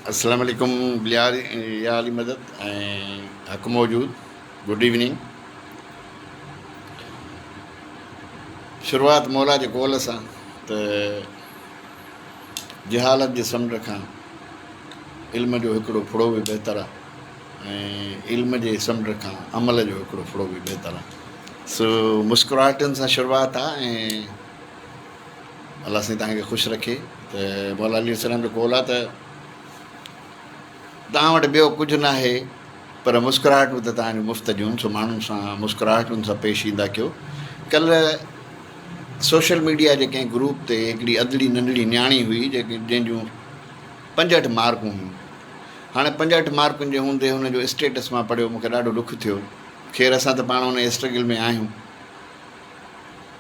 अस्सलाम वालेकुम या अली मदद हक़ मौजूद। Good evening. शुरुआत मौला के कौल सां त जहालत जे समुंड खां इल्म जो हिकिड़ो फुड़ो बि बहितर आहे इल्म जे समुंड खां अमल जो हिकिड़ो फुड़ो बि बहितर आहे। सो मुस्कुराहटुनि सां शुरुआत आहे अल्लाह साईं तव्हांखे ख़ुशि रखे। त मौला अली सलाम जो कौल आहे त तव्हां वटि ॿियो कुझु न आहे पर मुस्कुराहटूं त तव्हांजो मुफ़्त जूं। सो माण्हुनि सां मुस्कुराहटुनि सां पेश ईंदा कयो। कल्ह सोशल मीडिया जे कंहिं ग्रुप ते हिकिड़ी अदड़ी नंढड़ी न्याणी हुई जंहिंजूं 65 मार्कूं हुयूं। हाणे 65 मार्कुनि जे हूंदे हुनजो स्टेटस मां पढ़ियो, मूंखे ॾाढो ॾुखु थियो। ख़ैर असां त पाण हुन स्ट्रगल में आहियूं,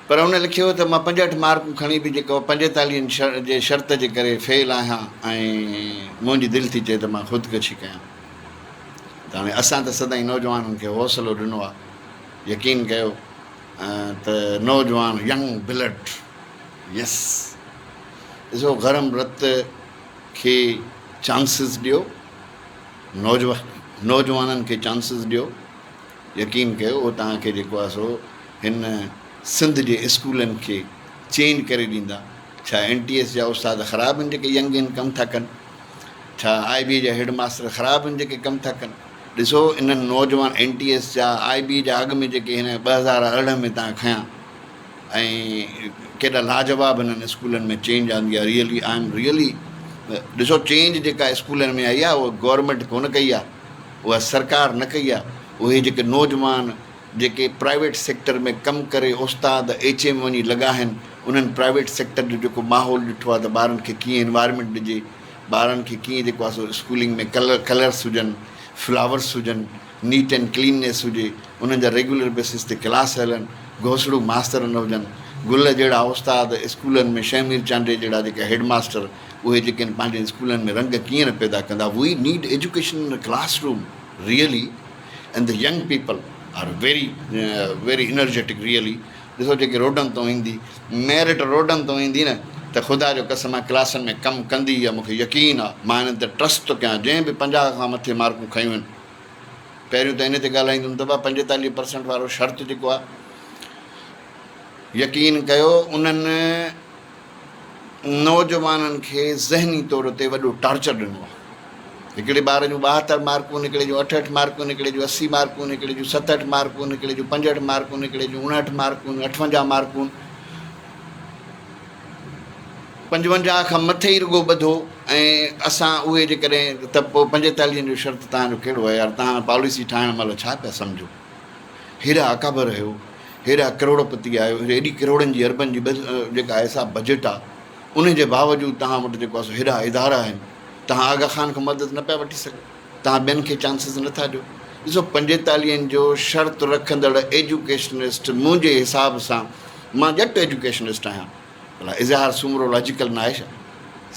पर हुन लिखियो त मां 65 मार्कूं खणी बि जेको 45 जे शर्त जे करे फेल आहियां ऐं मुंहिंजी दिलि थी चए त मां ख़ुदकशी कयां। त हाणे असां त सदाईं नौजवाननि खे हौसलो ॾिनो आहे। यकीन कयो त नौजवान यंग ब्लड, यस, ॾिसो गरम रत खे चांसिस ॾियो, नौजवाननि खे चांसिस ॾियो। यकीन कयो उहो तव्हांखे जेको आहे सो हिन सिंध जे स्कूलनि खे चेंज करे ॾींदा। छा NTS जा उस्ताद ख़राबु आहिनि जेके यंग आहिनि, कमु था कनि? छा IB जा हेड मास्टर ख़राबु आहिनि जेके कमु था कनि? ॾिसो इन्हनि नौजवान NTS जा IB जा अॻु में जेके हिन 2018 में तव्हां खयां ऐं केॾा लाजवाब हिननि स्कूलनि में चेंज आंदी आहे। रियली आई एम रियली ॾिसो चेंज जेका स्कूलनि में आई आहे उहा गवर्नमेंट कोन कई आहे, उहा सरकार न कई आहे। उहे जेके नौजवान जेके प्राइवेट सेक्टर में कमु करे उस्ताद HM वञी लॻा आहिनि, उन्हनि प्राइवेट सेक्टर जो जेको माहौल ॾिठो आहे त ॿारनि खे कीअं इन्वायरमेंट ॾिजे, ॿारनि खे कीअं जेको आहे सो स्कूलिंग में कलर्स हुजनि, फ्लावर्स हुजनि, नीट एंड क्लीननेस हुजे, उन्हनि जा रेगुलर बेसिस ते क्लास हलनि, घोसड़ू मास्तर न हुजनि, गुल जहिड़ा उस्ताद स्कूलनि में, शहमीर चांडे जहिड़ा जेके हेड मास्टर उहे जेके आहिनि पंहिंजे स्कूलनि में रंग कीअं न पैदा कंदा। We need education in classroom really, and the young people are very energetic really. ॾिसो जेके रोडनि तां ईंदी मेरिट रोडनि तां ईंदी न त ख़ुदा जो कसम आहे क्लासनि में कमु कंदी आहे। मूंखे यकीन आहे, मां हिननि ते ट्रस्ट थो कयां। जंहिं बि 50 खां मथे मार्कूं खयूं आहिनि, पहिरियों त इन ते ॻाल्हाईंदुमि त 45% वारो शर्त जेको आहे, यकीन कयो उन्हनि नौजवाननि खे ज़हनी तौर ते वॾो टार्चर ॾिनो आहे। हिकिड़े ॿार जूं 72 मार्कूं निकिरे जूं, 68 मार्कूं निकिरे जूं, 80 मार्कूं निकिरे जूं, 67 मार्कूं निकिरे जूं, 65 मार्कूं निकिरे जूं, 59 मार्कूं, 58 मार्कूं, 55 खां मथे ई रुॻो ॿधो। ऐं असां उहे जेकॾहिं त पोइ 45 जो शर्त तव्हांजो कहिड़ो आहे यार? तव्हां पॉलिसी ठाहिण महिल छा पिया सम्झो? हेॾा अकाबर आहियो, हेॾा करोड़पति आहियो, हेॾी करोड़नि जी अरबनि जी जेका आहे सा बजट आहे, उन जे बावजूदि तव्हां वटि जेको आहे हेॾा इदारा आहिनि। तव्हां आगा ख़ान खां मदद न पिया वठी सघो, तव्हां ॿियनि खे चांसिस नथा ॾियो। ॾिसो 45 जो शर्त रखंदड़ एजुकेशनिस्ट मुंहिंजे हिसाब सां, मां ॼट एजुकेशनिस्ट आहियां, भला इज़हार सुमरो लॉजिकल न आहे छा?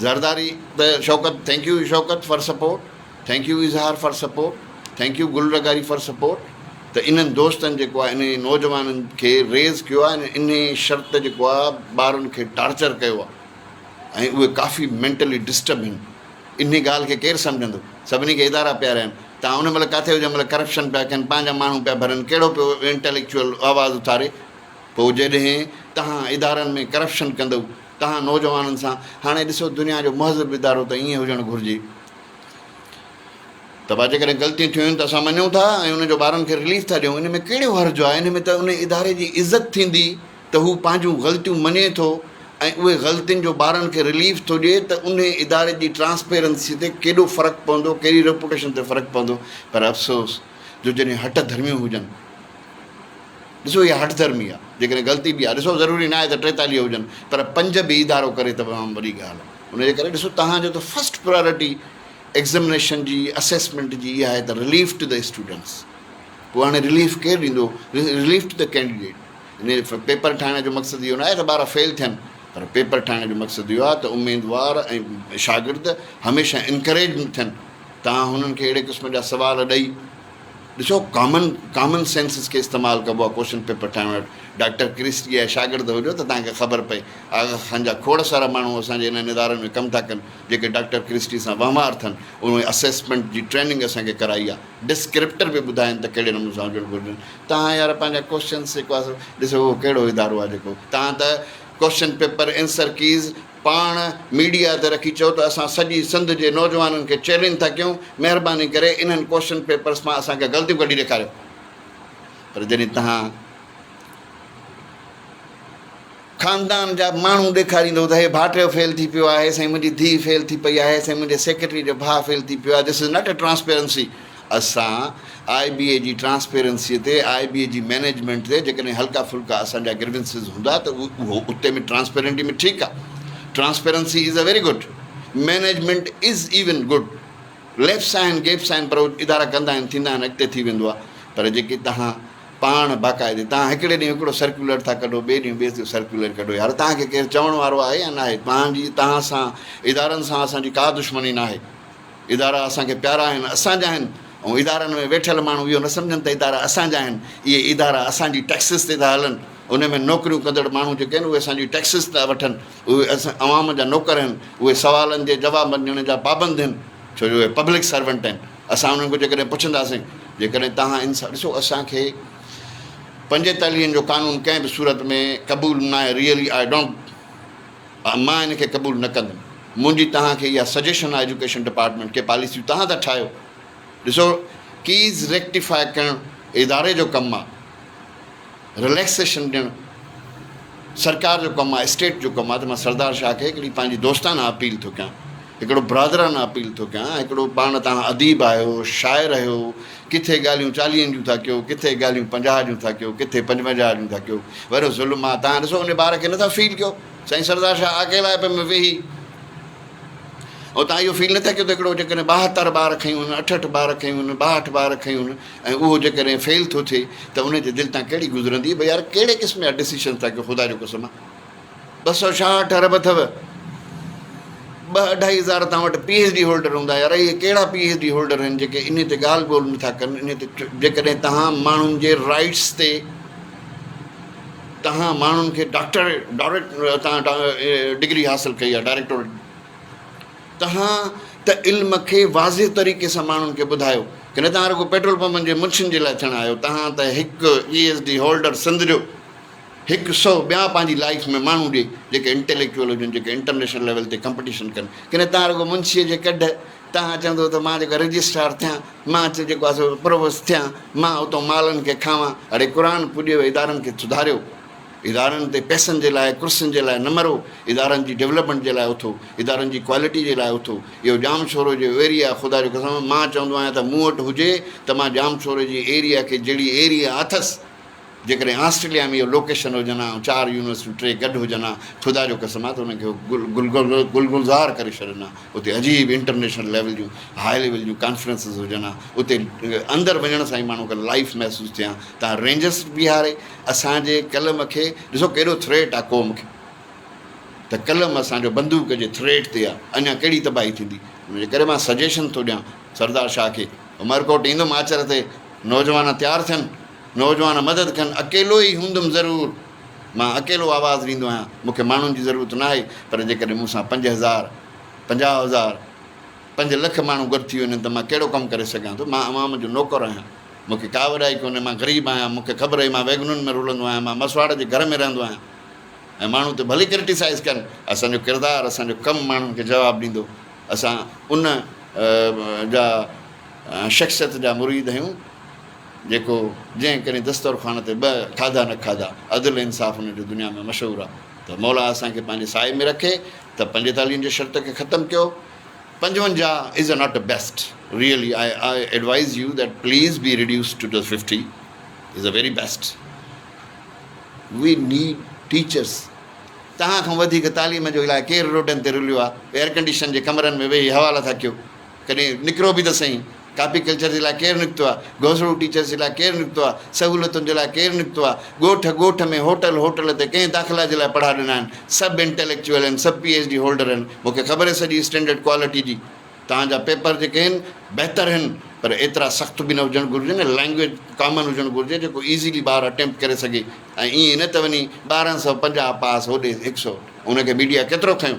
ज़रदारी त Shaukat, thank you Shaukat for support, thank you Izhar for support, thank you गुलरगारी फॉर सपोर्ट। त इन्हनि दोस्तनि जेको आहे इन नौजवाननि खे रेज़ कयो आहे, इन शर्त जेको आहे ॿारनि खे टार्चर कयो आहे ऐं उहे काफ़ी मेंटली डिस्टर्ब आहिनि। इन ॻाल्हि खे केरु सम्झंदो? सभिनी खे इदारा पिया रहनि। तव्हां उन महिल किथे हुजे महिल करप्शन पिया कनि, पंहिंजा माण्हू पिया भरनि, कहिड़ो पियो इंटेलेक्चुअल आवाज़ु उथारे? पोइ जॾहिं तव्हां इदारनि में करप्शन कंदव तव्हां नौजवाननि सां, हाणे ॾिसो दुनिया जो महज़ब इदारो त ईअं हुजणु घुरिजे। त भाउ जेकॾहिं ग़लतियूं थियूं आहिनि त असां मञूं था ऐं उनजो ॿारनि खे रिलीफ था ॾियूं। इन में कहिड़ो हर्जु आहे? इन में त उन इदारे जी इज़त थींदी त हू पंहिंजूं ग़लतियूं मञे थो ऐं उहे ग़लतियुनि जो ॿारनि खे रिलीफ थो ॾिए त उन इदारे जी ट्रांसपेरेंसी ते केॾो फ़र्क़ु पवंदो, कहिड़ी रेपुटेशन ते फ़र्क़ु पवंदो। पर अफ़सोस जो जॾहिं हट धर्मियूं हुजनि, ॾिसो इहा हट धर्मी आहे, जेकॾहिं ग़लती बि आहे, ॾिसो ज़रूरी न आहे त 43 हुजनि, पर 5 बि इदारो करे तमामु वॾी ॻाल्हि आहे। उनजे करे ॾिसो तव्हांजो त फस्ट प्रायोरिटी एग्ज़ामिनेशन जी, असेसमेंट जी इहा आहे त रिलीफ टू द स्टूडेंट्स। पोइ हाणे रिलीफ केरु ॾींदो? Relief to the candidate. इन पेपर ठाहिण जो मक़सदु इहो न आहे त ॿार फेल थियनि, पर पेपर ठाहिण जो मक़सदु इहो आहे त उमेदवार ऐं शागिर्द हमेशह इनकरेज थियनि। तव्हां हुननि खे अहिड़े क़िस्म जा सुवाल ॾेई ॾिसो कॉमन सेंसिस खे इस्तेमालु कबो आहे क्वेश्चन पेपर ठाहिण वटि। डॉक्टर क्रिस्टी आहे शागिर्द हुजो त तव्हांखे ख़बर पए। असांजा खोड़ सारा माण्हू असांजे इन्हनि इदारनि में कमु था कनि जेके डॉक्टर क्रिस्टी सां वहिंवार थियनि, उन असेसमेंट जी ट्रेनिंग असांखे कराई आहे, डिस्क्रिप्टर बि ॿुधाइनि त कहिड़े नमूने सां हुजणु घुरिजनि। तव्हां यार पंहिंजा क्वेश्चन्स जेको आहे ॾिसो उहो कहिड़ो इदारो आहे जेको तव्हां त क्वेश्चन पेपर आंसर कीज़ पाण मीडिया ते रखी चओ त असां सॼी सिंध जे नौजवाननि खे चैलेंज था कयूं, महिरबानी करे इन्हनि क्वेश्चन पेपर्स मां असांखे ग़लतियूं कढी ॾेखारियो। पर जॾहिं तव्हां ख़ानदान जा माण्हू ॾेखारींदो त हे भाटियो फेल थी पियो आहे, साईं मुंहिंजी धीउ फेल थी पई आहे, साईं मुंहिंजे सेक्रेटरी जो भाउ फेल थी पियो आहे, this is not a transparency. असां IBA जी ट्रांसपेरेंसीअ ते, IBA जी मैनेजमेंट ते जेकॾहिं हल्का फुल्का असांजा ग्रीवेंसिस हूंदा त उहो उते में ट्रांसपेरेंटी में ठीकु आहे। Transparency is a very good, management is even good, लेफ्ट्स आहिनि गेप्स आहिनि, पर उहे इदारा कंदा आहिनि, थींदा आहिनि, अॻिते थी वेंदो आहे। पर जेके तव्हां पाण बाक़ाइदे तव्हां हिकिड़े ॾींहुं हिकिड़ो सर्कुलर था कढो, ॿिए ॾींहुं ॿिए सर्कुलर कढो, यार तव्हांखे केरु चवण वारो आहे या न आहे? तव्हां सां इदारनि सां असांजी का दुश्मनी न आहे। इदारा असांखे प्यारा आहिनि, असांजा आहिनि, ऐं इदारनि में वेठल माण्हू इहो न सम्झनि त इदारा असांजा आहिनि। इहे इदारा असांजी टैक्सिस ते था हलनि, उन में नौकरियूं कंदड़ माण्हू जेके आहिनि उहे असांजी टैक्सिस था वठनि, उहे असां अवाम जा नौकर आहिनि, उहे सवालनि जे जवाब ॾियण जा पाबंद आहिनि, छो जो उहे पब्लिक सर्वेंट आहिनि। असां उन्हनि खे जेकॾहिं पुछंदासीं, जेकॾहिं तव्हां इंसान ॾिसो, असांखे 45 जो कानून कंहिं बि सूरत में क़बूल न आहे। रियली आई डोंट, मां हिन खे क़बूल न कंदुमि। मुंहिंजी तव्हांखे इहा सजेशन आहे एजुकेशन डिपार्टमेंट खे, पॉलिसियूं तव्हां था ठाहियो। ॾिसो, कीज़ रेक्टिफाए करणु इदारे जो कमु आहे, रिलैक्सेशन ॾियणु सरकार जो कमु आहे, स्टेट जो कमु आहे। त मां सरदार शाह खे हिकिड़ी पंहिंजी दोस्ताना अपील थो कयां, हिकिड़ो ब्रादराना अपील थो कयां। हिकिड़ो पाण तव्हां अदीब आहियो, शाइर आहियो, किथे ॻाल्हियूं 40 जूं था कयो, किथे ॻाल्हियूं 50 जूं था कयो, किथे 55 जूं था कयो, वॾो ज़ुल्म आहे। तव्हां ॾिसो उन ॿार खे नथा फील कयो, साईं सरदार शाह अकेलाइप में वेही, ऐं तव्हां इहो फील नथा कयो त हिकिड़ो जेकॾहिं 72 ॿार खयूं आहिनि, 68 ॿार खयूं आहिनि, 62 ॿार खयूं आहिनि, ऐं उहो जेकॾहिं फेल थो थिए त उनजे दिलि तां कहिड़ी गुज़रंदी? भई यार कहिड़े क़िस्म जा डिसीशन था कयो? ख़ुदा जो कसम आहे, 266 अरब अथव, 2-2.5 हज़ार तव्हां वटि PhD होल्डर हूंदा। यार इहे कहिड़ा PhD होल्डर आहिनि जेके इन ते ॻाल्हि ॿोल नथा कनि? इन ते जेकॾहिं तव्हां माण्हुनि जे राइट्स ते, तव्हां माण्हुनि खे तव्हां डिग्री हासिलु कई आहे, डायरेक्टोरेट, तव्हां त इल्म खे वाज़े तरीक़े सां माण्हुनि खे ॿुधायो की न तव्हां रुॻो पेट्रोल पंपनि जे मुंशियुनि जे लाइ थियणु आहियो। तव्हां त हिकु PhD होल्डर सिंध जो 100 ॿिया पंहिंजी लाइफ में माण्हू ॾे जेके इंटेलेक्चुअल हुजनि, जेके इंटरनेशनल लेवल ते कम्पिटिशन कनि, की न तव्हां रुॻो मुंशीअ जे कढ, तव्हां चवंदो त मां जेको रजिस्ट्रार थियां, मां जेको आहे सो प्रोवोस्ट थियां, मां उतां मालनि खे खावां। अड़े क़ुर पुॼेव, इदारनि खे सुधारियो, इदारनि ते पैसनि जे लाइ, कुर्सियुनि जे लाइ न मरो, इदारनि जी डेवलपमेंट जे लाइ उथो, इदारनि जी क्वालिटी जे लाइ उथो। इहो जाम शोरो जो एरिया, ख़ुदा जो कसम मां चवंदो आहियां त मूं वटि हुजे त मां जाम शोरे जी एरिया खे, जहिड़ी एरिया अथसि, जेकॾहिं ऑस्ट्रेलिया में इहो लोकेशन हुजनि हा, 4 यूनिवर्सिटियूं 3 गॾु हुजनि हा, ख़ुदा जो कसम आहे त उनखे गुलगुलज़ार करे छॾनि हा। उते अजीब इंटरनेशनल लेवल जूं, हाई लेवल जूं कॉन्फ्रेंसिस हुजनि हा, उते अंदरि वञण सां ई माण्हू खे लाइफ महसूसु थिए हा। तव्हां रेंजर्स बीहारे असांजे कलम खे ॾिसो केॾो थ्रेट आहे क़ौम खे, त कलम असांजो बंदूक जे थ्रेट ते आहे, अञा कहिड़ी तबाही थींदी। हुनजे करे मां सजेशन थो ॾियां सरदार शाह खे, उमरकोट ईंदुमि आचर ते, नौजवान तयारु थियनि, नौजवान मदद कनि, अकेलो ई हूंदुमि ज़रूरु, मां अकेलो आवाज़ु ॾींदो आहियां, मूंखे माण्हुनि जी ज़रूरत न आहे। पर जेकॾहिं मूंसां 5,000, 50,000, 5 लख माण्हू गॾु थी वञनि त मां कहिड़ो कमु करे सघां थो? मां अवाम जो नौकर आहियां, मूंखे का वॾाई कोन्हे, मां ग़रीब आहियां, मूंखे ख़बर आहे, मां वैगनुनि में रुलंदो आहियां, मां मसवाड़ जे घर में रहंदो आहियां, ऐं माण्हू त भली क्रिटिसाइज़ कनि, असांजो किरदारु, असांजो कमु माण्हुनि खे जवाबु ॾींदो। असां उन जा शख़्सियत जा मुरीद आहियूं जेको जंहिं करे दस्तरख़ान ते 2 खाधा न खाधा, अदल इंसाफ़ हुनजो दुनिया में मशहूरु आहे। त मौला असांखे पंहिंजे साए में रखे, त 45 जे शर्त खे ख़तमु कयो। 55 is not a best, really I advise you that please be reduce to the 50 is a very best. We need teachers. तव्हां खां वधीक तालीम जो इलाही केरु रोडनि ते रुलियो आहे, एयर कंडीशन जे कमरनि में वेही हवाला था कयो, कॾहिं निकिरो बि त सही। कापी कल्चर जे लाइ केरु निकितो आहे, घोसड़ो टीचर्स जे लाइ केरु निकितो आहे, सहूलियतुनि जे लाइ केरु निकितो आहे, ॻोठ में होटल ते कंहिं दाख़िला जे लाइ पढ़ा ॾिना आहिनि, सभु इंटेलेक्चुअल आहिनि, सभु PhD होल्डर आहिनि। मूंखे ख़बर आहे सॼी स्टैंडर्ड क्वालिटी जी, तव्हांजा पेपर जेके आहिनि बहितर आहिनि, पर एतिरा सख़्तु बि न हुजणु घुरिजे न, लैंग्वेज कॉमन हुजणु घुरिजे जेको ईज़ीली ॿारु अटैम्प्ट करे सघे। ऐं ईअं न त वञी 1250 पास होॾे 100, उनखे मीडिया केतिरो खयों,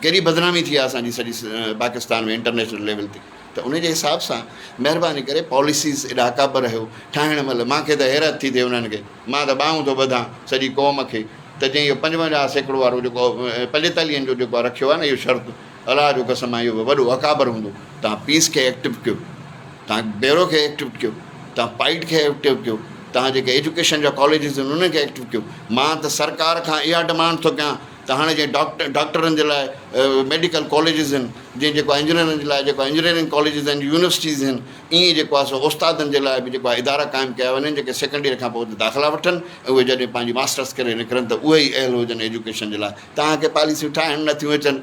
कहिड़ी बदनामी थी आहे असांजी सॼी पाकिस्तान में इंटरनेशनल लेवल ते। त उनजे हिसाब सां महिरबानी करे पॉलिसीज़ एॾा क़ाबिल रहियो ठाहिण महिल। मूंखे त हैरत थी थिए उन्हनि खे, मां त ॿाहूं थो ॿधां सॼी क़ौम खे, त जंहिं इहो 55% वारो जेको 45 जो जेको रखियो आहे न इहो शर्त, अलाह जो कसम आहे इहो वॾो अकाबर हूंदो। तव्हां पीस खे एक्टिव कयो, तव्हां ब्यूरो खे एक्टिव कयो, तव्हां पाइट खे एक्टिव कयो, तव्हां जेके एजुकेशन जा कॉलेजिस आहिनि उन्हनि खे एक्टिव कयो। मां त सरकार खां इहा डिमांड थो कयां त हाणे जीअं डॉक्टरनि जे लाइ मेडिकल कॉलेजिस आहिनि, जीअं जेको आहे इंजीनियरनि जे लाइ जेको इंजीनियरिंग कॉलेजिस आहिनि, यूनिवर्सिटीज़ आहिनि, ईअं जेको आहे सो उस्तादनि जे लाइ बि जेको आहे इदारा क़ाइमु कया वञनि जेके सेकेंड ईयर खां पोइ दाख़िला वठनि, ऐं उहे जॾहिं पंहिंजी मास्टर्स करे निकिरनि त उहे ई अहल हुजनि एजुकेशन जे लाइ। तव्हांखे पॉलिसियूं ठाहिण नथियूं अचनि,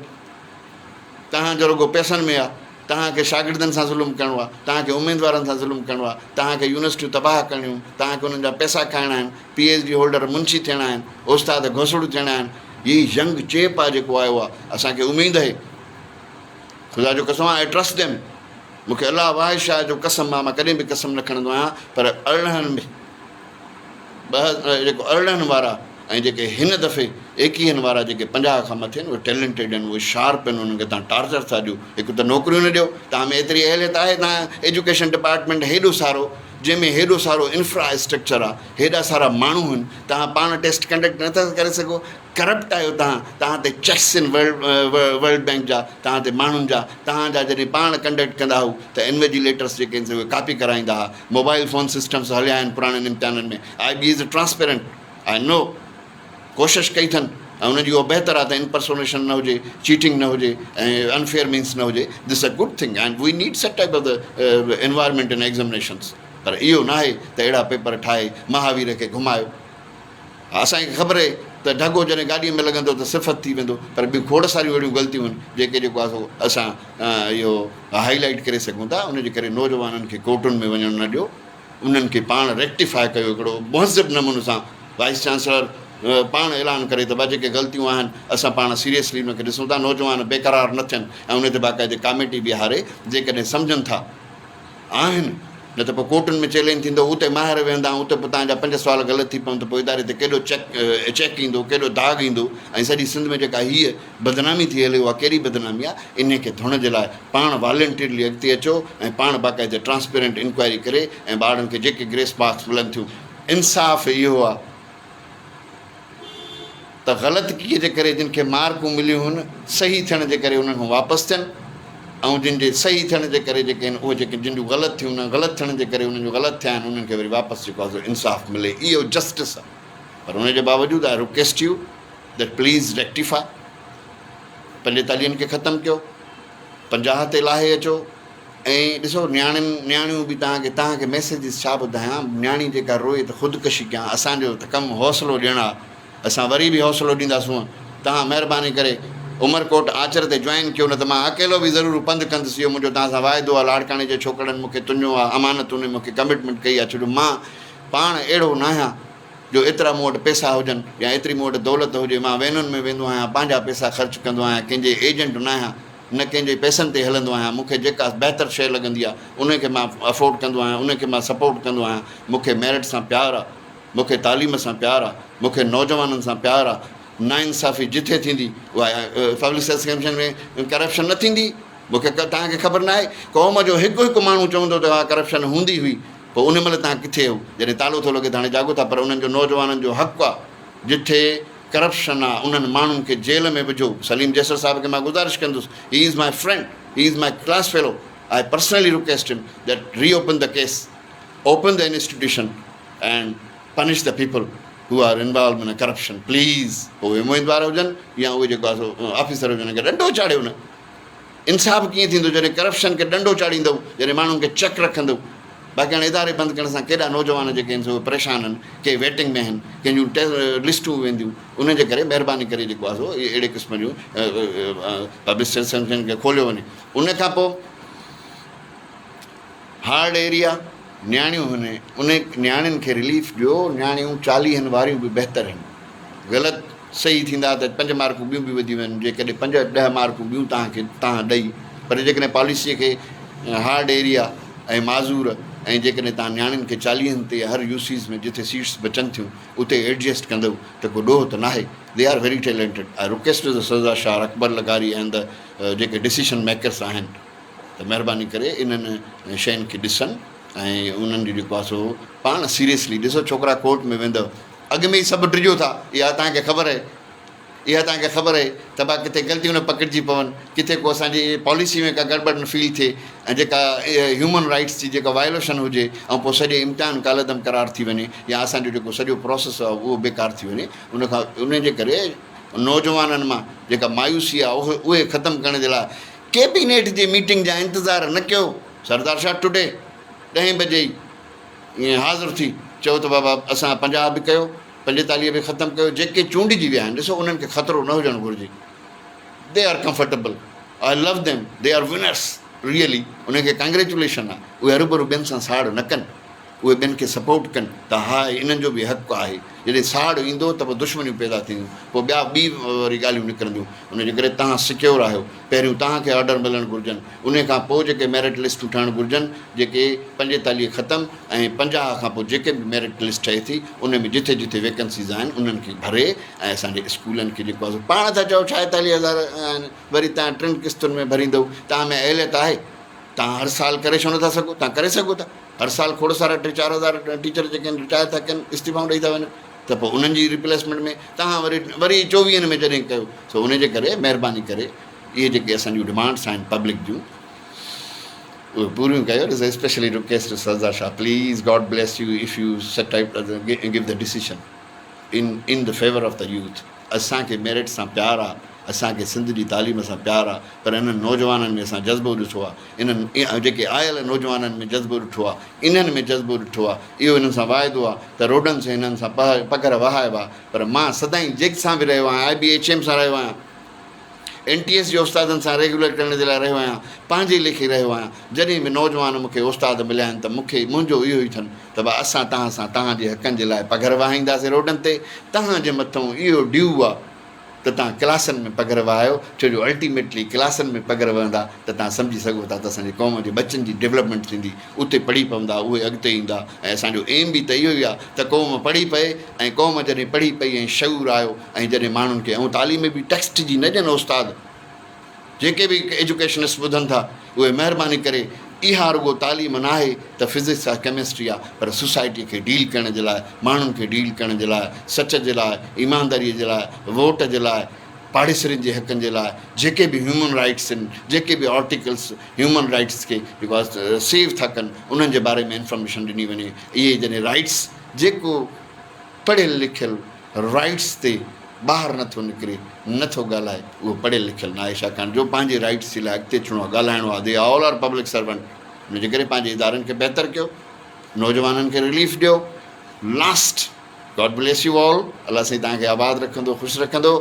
तव्हांजो रुॻो पैसनि में आहे, तव्हांखे शागिर्दनि सां ज़ुल्म करिणो आहे, तव्हांखे उमेदवारनि सां ज़ुल्म करिणो आहे, तव्हांखे यूनिवर्सिटियूं तबाह करणियूं, तव्हांखे उन्हनि जा पैसा खाइणा आहिनि, PhD होल्डर मुंशी थियणा आहिनि, उस्ताद घोसड़ू थियणा आहिनि। हीअ यंग चेप आहे जेको आयो आहे, असांखे उमेदु आहे, ख़ुदा जो कसम आहे, आई ट्रस्ट देम। मूंखे अलाह वाहे शाह जो कसम आहे, मां कॾहिं बि कसम न खणंदो आहियां, पर अरिड़हनि में जेको 18 वारा ऐं जेके हिन दफ़े 21 वारा जेके 50 खां मथे आहिनि, उहे टैलेंटेड आहिनि, उहे शार्प आहिनि, उन्हनि खे तव्हां टार्चर था ॾियो। हिकु त नौकरियूं न ॾियो, तव्हां में एतिरी अहलियत आहे, तव्हां एजुकेशन डिपार्टमेंट हेॾो सारो, जंहिंमें हेॾो सारो इंफ्रास्ट्रक्चर आहे, हेॾा सारा माण्हू आहिनि, तव्हां पाण टेस्ट कंडक्ट नथा करे सघो, करप्ट आहियो तव्हां ते चेक्स आहिनि वर्ल्ड बैंक जा, तव्हां ते माण्हुनि जा, तव्हांजा जॾहिं पाण कंडक्ट कंदा हुआ त इन्वेजिलेटर्स जेके आहिनि उहे कॉपी कराईंदा हुआ, मोबाइल फ़ोन सिस्टम्स हलिया आहिनि पुराणनि इम्तिहाननि में। IB is transparent, I know, कोशिशि कई अथनि, ऐं उनजी उहो बहितर आहे त इनपर्सोनेशन न हुजे, चीटिंग न हुजे ऐं अनफेयर मीन्स न हुजे। This a good thing and we need such type of the environment in examinations. पर इहो न आहे त अहिड़ा पेपर ठाहे महावीर खे घुमायो। असांखे ख़बर आहे त ढगो जॾहिं गाॾीअ में लॻंदो त सिफ़त थी वेंदो, पर ॿियूं खोड़ सारियूं अहिड़ियूं ग़लतियूं आहिनि जेके जेको आहे सो असां इहो हाईलाइट करे सघूं था। उनजे करे नौजवाननि खे कोर्टुनि में वञणु न ॾियो, उन्हनि खे पाण रेक्टिफाए कयो हिकिड़ो मुहज़िब नमूने सां। वाइस चांसलर पाण ऐलान करे त जेके ग़लतियूं आहिनि असां पाण सीरियसली उनखे ॾिसूं था, नौजवान बेक़रार न थियनि ऐं उन ते बाक़ाइदे कमेटी बि हारे, जेकॾहिं सम्झनि था आहिनि, न त पोइ कोर्टुनि में चैलेंज थींदो, उते माहिर वेहंदा, उते पोइ तव्हांजा 5 सुवाल ग़लति थी पवनि त पोइ इदारे ते केॾो चेक ईंदो, केॾो दाग़ ईंदो। ऐं सॼी सिंध में जेका हीअ बदनामी थी हले, उहा कहिड़ी बदनामी आहे? इन खे धुअण जे लाइ पाण वॉलंटियरली अॻिते अचो ऐं पाण बाक़ाइदे ट्रांसपेरेंट इंक्वायरी करे ऐं ॿारनि खे जेके ग्रेस मार्क्स मिलनि थियूं। इंसाफ़ इहो आहे त ग़लति कीअं जे करे जिन खे मार्कूं मिलियूं आहिनि सही थियण जे करे उन्हनि खां वापसि थियनि, ऐं जिन जे सही थियण जे करे जेके आहिनि उहे जेके जिन जूं ग़लति थियूं न, ग़लति थियण जे करे उन्हनि जो ग़लति थिया आहिनि, उन्हनि खे वरी वापसि जेको आहे इंसाफ़ मिले, इहो जस्टिस आहे। पर उनजे बावजूदि I request U that please rectify, 45 खे ख़तमु कयो, 50 ते लाहे अचो। ऐं ॾिसो न्याणियूं बि तव्हांखे मैसेजिस छा ॿुधायां, न्याणी जेका रोए त ख़ुदिकशी कयां, असांजो त कमु हौसलो ॾियणु आहे, असां वरी बि हौसलो ॾींदासूं। तव्हां महिरबानी करे उमरकोट आचर ते जॉइन कयो, न त मां अकेलो बि ज़रूरु पंधु कंदुसि। इहो मुंहिंजो तव्हां सां वाइदो आहे, लाड़काणे जे छोकिरनि मूंखे तुंहिंजो आहे, अमानत उन मूंखे कमिटमेंट कई आहे। छो मां पाण अहिड़ो न आहियां जो एतिरा मूं वटि पैसा हुजनि या एतिरी मूं वटि दौलत हुजे, मां वैनुनि में वेंदो आहियां, पंहिंजा पैसा ख़र्चु कंदो आहियां, कंहिंजे एजेंट न आहियां, न कंहिंजे पैसनि ते हलंदो आहियां। मूंखे जेका बहितर शइ लॻंदी आहे उनखे मां अफोर्ड कंदो आहियां, उनखे मां सपोर्ट कंदो आहियां। मूंखे मेरिट सां प्यारु आहे, मूंखे तालीम सां प्यारु आहे, मूंखे नौजवाननि सां प्यारु आहे। नाइंसाफ़ी जिथे थींदी उहा पब्लिक सर्विस कमीशन में करप्शन न थींदी। मूंखे तव्हांखे ख़बर न आहे, क़ौम जो हिकु माण्हू चवंदो त हा करप्शन हूंदी हुई, पोइ उन महिल तव्हां किथे हो? जॾहिं तालो थो लॻे त हाणे जाॻो था। पर उन्हनि जो नौजवाननि जो हक़ु आहे, जिथे करप्शन आहे उन्हनि माण्हुनि खे जेल में विझो। सलीम जैसर साहिब खे मां गुज़ारिश कंदुसि, he is my friend, he is my class fellow, I personally request him that reopen the case, open the institution and punish the people who are involved in a corruption, please। उहे उमेदवार हुजनि या उहे जेको आहे सो officer हुजनि, खे ॾंडो चाढ़ियो न। इंसाफ़ कीअं थींदो? जॾहिं करप्शन खे ॾंडो चाढ़ींदव, जॾहिं माण्हुनि खे चेक रखंदव। बाक़ी हाणे इदारे बंदि करण सां केॾा नौजवान जेके आहिनि सो परेशान आहिनि, के वेटिंग में आहिनि, कंहिंजूं लिस्टूं वेंदियूं। उनजे करे महिरबानी करे जेको आहे सो अहिड़े क़िस्म जूं पब्लिक सर्विस खे खोलियो वञे। उनखां पोइ हार्ड एरिया न्याणियूं आहिनि, उन न्याणियुनि खे रिलीफ ॾियो। न्याणियूं 40 वारियूं बि बहितर आहिनि। ग़लति सही थींदा त 5 मार्कूं ॿियूं बि वधी वञनि, जेकॾहिं 5-10 मार्कूं ॿियूं तव्हां ॾेई। पर जेकॾहिं पॉलिसीअ खे हार्ड एरिया ऐं माज़ूर ऐं जेकॾहिं तव्हां नियाणियुनि खे 40 ते हर यूसीज़ में जिथे सीट्स बचनि थियूं उते एडजस्ट कंदव त को ॾोह त नाहे. They are very talented. I request the सज़ा शाह अकबर लगारी ऐं द जेके डिसीशन मेकर्स आहिनि त महिरबानी करे इन्हनि शयुनि खे ॾिसनि ऐं उन्हनि जो जेको आहे सो पाण सीरियसली ॾिसो. छोकिरा कोर्ट में वेंदव, अॻु में ई सभु ड्रिजो था. इहा तव्हांखे ख़बर आहे, इहा तव्हांखे ख़बर आहे त भाउ किथे ग़लतियूं न पकिड़िजी पवनि, किथे को असांजी पॉलिसी में का गड़बड़ न फील थिए ऐं जेका ह्यूमन राइट्स जी जेका वायोलेशन हुजे ऐं पोइ सॼे इम्तिहान कालदम करार थी वञे या असांजो जेको सॼो प्रोसेस आहे उहो बेकार थी वञे. उनजे करे नौजवाननि मां जेका मायूसी आहे उहे ख़तमु करण जे लाइ कैबिनेट जी मीटिंग जा इंतज़ार न कयो. सरदार शाह टुडे 10 बजे ई ईअं हाज़िर थी चयो त बाबा असां 50 बि कयो, 45 बि ख़तमु कयो. जेके चूंडिजी विया आहिनि ॾिसो उन्हनि खे ख़तरो न हुजणु घुरिजे. They are comfortable, I love them, they are winners really. उनखे कंग्रेचुलेशन आहे. उहे हरूभरू ॿियनि सां साड़ न कनि, उहे ॿियनि खे सपोर्ट कनि त हा इन्हनि जो बि हक़ु आहे. जॾहिं साड़ ईंदो त पोइ दुश्मनियूं पैदा थींदियूं, पोइ ॿी वरी ॻाल्हियूं निकिरंदियूं. उनजे करे तव्हां सिक्योर आहियो. पहिरियों तव्हांखे ऑर्डर मिलणु घुरिजनि, उन खां पोइ जेके मेरिट लिस्टूं ठहणु घुरिजनि, जेके 45 ख़तमु ऐं 50 खां पोइ जेके बि मेरिट लिस्ट ठहे थी उन में जिथे जिथे वैकेंसीज़ आहिनि उन्हनि खे भरे ऐं असांजे स्कूलनि खे जेको आहे पाण था चओ 46,000 आहिनि, वरी तव्हां 3 क़िस्तुनि में भरींदव. तव्हां में अहलियत आहे, तव्हां हर साल करे छो नथा सघो? तव्हां करे सघो था. हर साल खोड़ सारा 3-4 हज़ार टीचर जेके आहिनि रिटायर था कनि, इस्तीफ़ाऊं ॾेई था वञनि, त पोइ उन्हनि जी रिप्लेसमेंट में तव्हां वरी 24 में जॾहिं कयो. सो उनजे करे महिरबानी करे इहे जेके असांजूं डिमांड्स आहिनि पब्लिक जूं उहे पूरियूं कयो. Is specially request Sardar Shah, please God bless U if U set type give the decision in the favour of the youth. असांखे मेरिट सां प्यारु आहे, असांखे सिंध जी तालीम सां प्यारु आहे, पर इन्हनि नौजवाननि में असां जज़्बो ॾिठो आहे. इन्हनि जेके आयल नौजवाननि में जज़्बो ॾिठो आहे, इन्हनि में जज़्बो ॾिठो आहे. इहो इन्हनि सां वाइदो आहे त रोडनि सां हिननि सां पघर वहाइबा. पर मां सदाईं जेक सां बि रहियो आहियां, IBHM सां रहियो आहियां, NTS जे उस्तादनि सां रेगुलर करण जे लाइ रहियो आहियां, पंहिंजे लेखे रहियो आहियां. जॾहिं बि नौजवान मूंखे उस्ताद मिलिया आहिनि त मुंहिंजो इहो ई अथनि त भाउ असां तव्हां सां तव्हांजे हक़नि जे लाइ पघर वहाईंदासीं रोडनि ते. तव्हांजे मथां इहो ड्यू आहे त तव्हां क्लासनि में पघर वहायो, छो जो अल्टीमेटली क्लासनि में पघर वहंदा त तव्हां सम्झी सघो था त असांजी क़ौम जे बचनि जी डेवलपमेंट थींदी. उते पढ़ी पवंदा, उहे अॻिते ईंदा. ऐं असांजो एम बि त इहो ई आहे त क़ौम पढ़ी पए ऐं क़ौम जॾहिं पढ़ी पई ऐं शऊर आयो ऐं जॾहिं माण्हुनि खे ऐं तालीम में बि टेक्स्ट जी न ॾियनि उस्ताद, जेके बि एजुकेशनिस्ट ॿुधनि था उहे महिरबानी करे इहा रुॻो तालीम न आहे त फिज़िक्स आहे, केमिस्ट्री आहे, पर सोसाइटीअ खे डील करण जे लाइ, माण्हुनि खे डील करण जे लाइ, सच जे लाइ, ईमानदारीअ जे लाइ, वोट जे लाइ, पाड़ेसरियुनि जे हक़नि जे लाइ, जेके बि ह्यूमन राइट्स आहिनि, जेके बि आर्टिकल्स ह्यूमन राइट्स खे जेको आहे सेव था कनि उन्हनि जे बारे में इंफॉर्मेशन ॾिनी वञे. इहे जॾहिं राइट्स, जेको पढ़ियलु लिखियलु राइट्स ते ॿाहिरि नथो निकिरे, नथो ॻाल्हाए, उहो पढ़ियलु लिखियलु न आहे. छाकाणि जो पंहिंजे राइट्स जे लाइ अॻिते अचिणो आहे, ॻाल्हाइणो आहे. They all are public servant. हुनजे करे पंहिंजे इदारनि खे बहितर कयो, नौजवाननि खे रिलीफ ॾियो. Last, god bless you all. अलाह साईं तव्हांखे आबादु रखंदो, ख़ुशि रखंदो.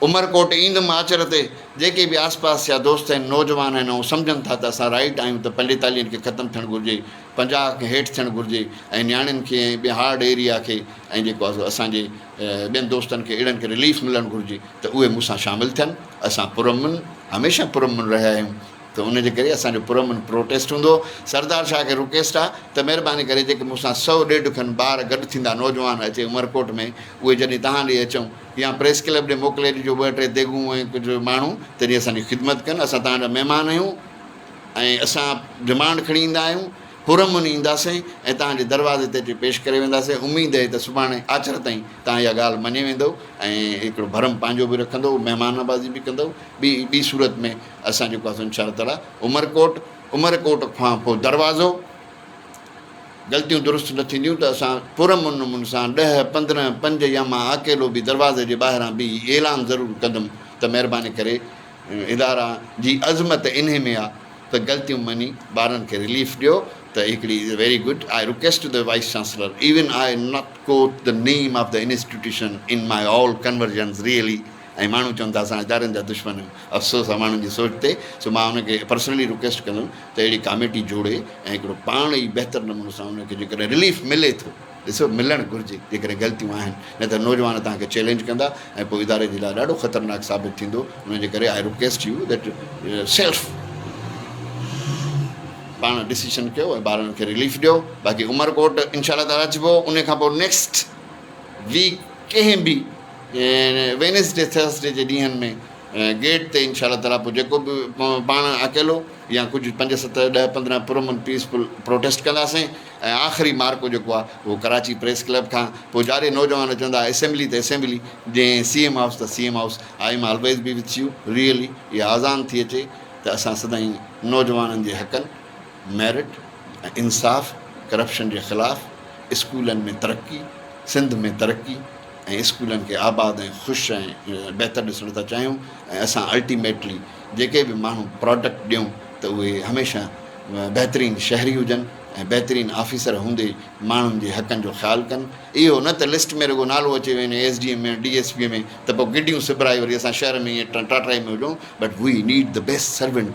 उमरकोट ईंदुमि आचर ते, जेके बि आसपास जा दोस्त आहिनि, नौजवान आहिनि ऐं सम्झनि था त असां राइट आहियूं त 45 खे ख़तमु थियणु घुरिजे, 50 खे हेठि थियणु घुरिजे ऐं नियाणियुनि खे ऐं ॿिए हार्ड एरिया खे ऐं जेको आहे असांजे ॿियनि दोस्तनि खे अहिड़नि खे रिलीफ मिलणु घुरिजे त उहे मूंसां शामिलु थियनि. असां पुरअमन, हमेशह पुरअमन रहिया आहियूं, त उनजे करे असांजो पुरअमन प्रोटेस्ट हूंदो. सरदार शाह खे रिक्वेस्ट आहे त महिरबानी करे जेके मूंसां 100-150 खनि ॿार गॾु थींदा नौजवान अचे उमरकोट में, उहे जॾहिं तव्हां ॾे अचूं या प्रेस क्लब ॾे मोकिले ॾिजो 2-3 देगूं ऐं कुझु माण्हू, तॾहिं असांजी ख़िदमत कनि. असां तव्हांजा महिमान आहियूं ऐं असां डिमांड खणी ईंदा आहियूं, पुरअमन ईंदासीं ऐं तव्हांजे दरवाज़े ते अची पेश करे वेंदासीं. उमेदु आहे त सुभाणे आचर ताईं तव्हां इहा ॻाल्हि मञे वेंदो ऐं हिकिड़ो भरम पंहिंजो बि रखंदो, महिमानबाज़ी बि कंदो. ॿी सूरत में असां जेको आहे इंशा अल्लाह उमरकोट खां पोइ दरवाज़ो, ग़लतियूं दुरुस्त न थींदियूं त असां पुरअमन नमूने सां 10-15 5 या मां अकेलो बि दरवाज़े जे ॿाहिरां बि ऐलान ज़रूरु कंदुमि त महिरबानी करे इदारा जी अज़मत इन में आहे त ग़लतियूं मञी ॿारनि खे रिलीफ ॾियो. त हिकिड़ी very good. I request the vice chancellor, even I not quote the name of the institution in my all convergence really. ऐं माण्हू चवनि था असां इदारनि जा दुश्मन आहियूं, अफ़सोस आहे माण्हुनि जी सोच ते. सो मां हुनखे पर्सनली रिक्वेस्ट कंदुमि त अहिड़ी कमेटी जोड़े ऐं हिकिड़ो पाण ई बहितर नमूने सां हुनखे जेकॾहिं रिलीफ मिले थो, ॾिसो मिलणु घुरिजे जेकॾहिं ग़लतियूं आहिनि, न त नौजवान तव्हांखे चैलेंज कंदा ऐं पोइ इदारे जे लाइ ॾाढो ख़तरनाक साबित थींदो. हुनजे करे I request U that self पाण डिसीशन कयो ऐं ॿारनि खे रिलीफ ॾियो। बाक़ी उमरकोट इंशाल्लाह ताला अचिबो। उन खां पोइ नेक्स्ट वीक कंहिं बि वेनसडे थर्सडे जे ॾींहंनि में गेट ते इंशाल्लाह ताला पोइ जेको बि पाण अकेलो या कुझु 5, 7, 10, 15 पुरमन पीसफुल प्रोटेस्ट कंदासीं। ऐं आख़िरी मार्को जेको आहे उहो कराची प्रेस क्लब खां पोइ जारे नौजवान चवंदा असेंबली त असेंबली, जंहिं CM हाउस त CM house. I am always B with U. Really इहा आज़ान थी अचे त असां सदाईं नौजवाननि जे हक़नि, मेरिट ऐं इंसाफ़, करप्शन जे ख़िलाफ़ु, स्कूलनि में तरक़ी, सिंध में तरक़ी ऐं स्कूलनि खे आबाद ऐं ख़ुशि ऐं बहितरु ॾिसणु था चाहियूं। ऐं असां अल्टीमेटली जेके बि माण्हू प्रोडक्ट ॾियूं त उहे हमेशह बहितरीनु शहरी हुजनि ऐं बहितरीनु ऑफिसर हूंदे माण्हुनि जे हक़नि जो ख़्यालु कनि। इहो न त लिस्ट में रुॻो नालो अचे वञे SDM में, DSP में, त पोइ गिडियूं सिबराए वरी असां शहर में ईअं टाटाई में हुजूं। But we need the best servant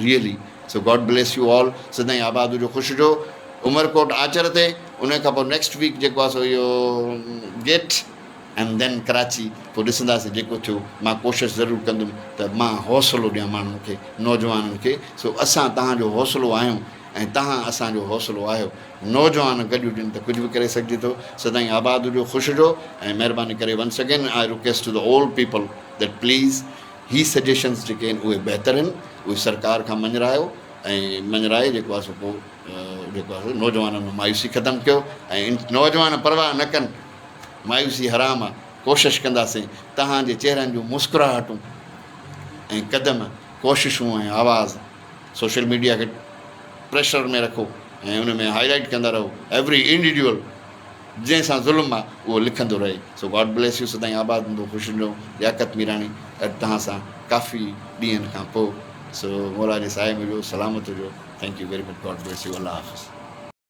really. So God bless you all. सदाईं आबाद हुजो, ख़ुशि हुजो। उमरकोट आचर ते, उन खां पोइ नेक्स्ट वीक जेको आहे सो इहो गेट एंड देन कराची। पोइ ॾिसंदासीं जेको थियो। मां कोशिशि ज़रूरु कंदुमि त मां हौसलो ॾियां माण्हुनि खे, नौजवाननि खे। सो असां तव्हांजो हौसलो आहियूं ऐं तव्हां असांजो हौसलो आहियो। नौजवान गॾु हुजनि त कुझु बि करे सघिजे थो। सदाईं आबाद हुजो, ख़ुशि हुजो। ऐं महिरबानी करे once again I request to the all people that please ही सजेशन्स जेके आहिनि उहे बहितरु आहिनि, उहे सरकार खां मञरायो ऐं मञराए जेको आहे सो पोइ जेको आहे नौजवाननि में मायूसी ख़तमु कयो। ऐं नौजवान परवाह न कनि, मायूसी हराम आहे। कोशिशि कंदासीं तव्हांजे चहिरनि जूं मुस्कुराहटूं ऐं क़दम, कोशिशूं ऐं आवाज़ सोशल मीडिया खे प्रेशर में रखो ऐं उन में हाईलाइट कंदा रहो। एवरी इंडिविजुअल जंहिंसां ज़ुल्म आहे उहो लिखंदो रहे। सो गॉड ब्लेस यू। सदाईं आबाद हूंदो, ख़ुशि हूंदो। लियाकत मीराणी अॼु तव्हां सां काफ़ी ॾींहंनि खां पोइ। सो मौला जे साए में हुजो, सलामत हुजो। Thank you very much. God bless you. अल्लाह हाफ़िज़।